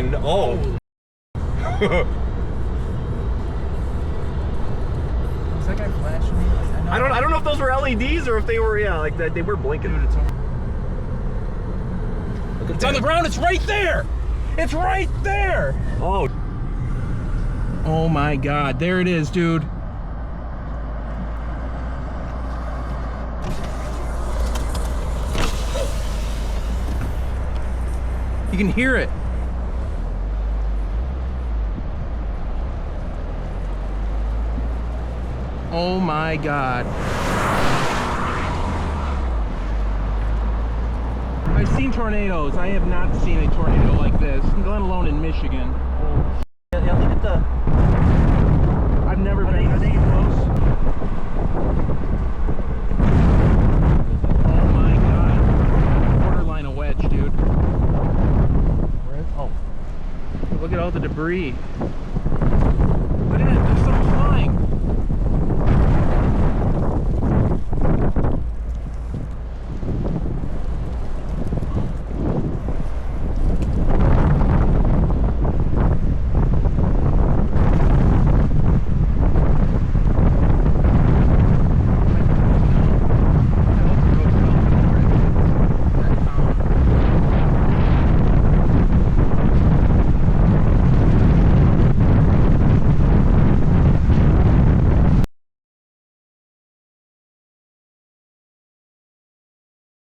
line. Oh. Is that guy flashing me? I don't know if those were LEDs or if they were, yeah, like that they were blinking. Dude, it's on the ground. It's right there. It's right there. Oh. Oh my God. There it is, dude. You can hear it. Oh my God. I've seen tornadoes. I have not seen a tornado like this, let alone in Michigan. Yeah, look at the... I've never been this close. Oh my God. Borderline a wedge, dude. Where is... Oh. Look at all the debris. Look at it. There's some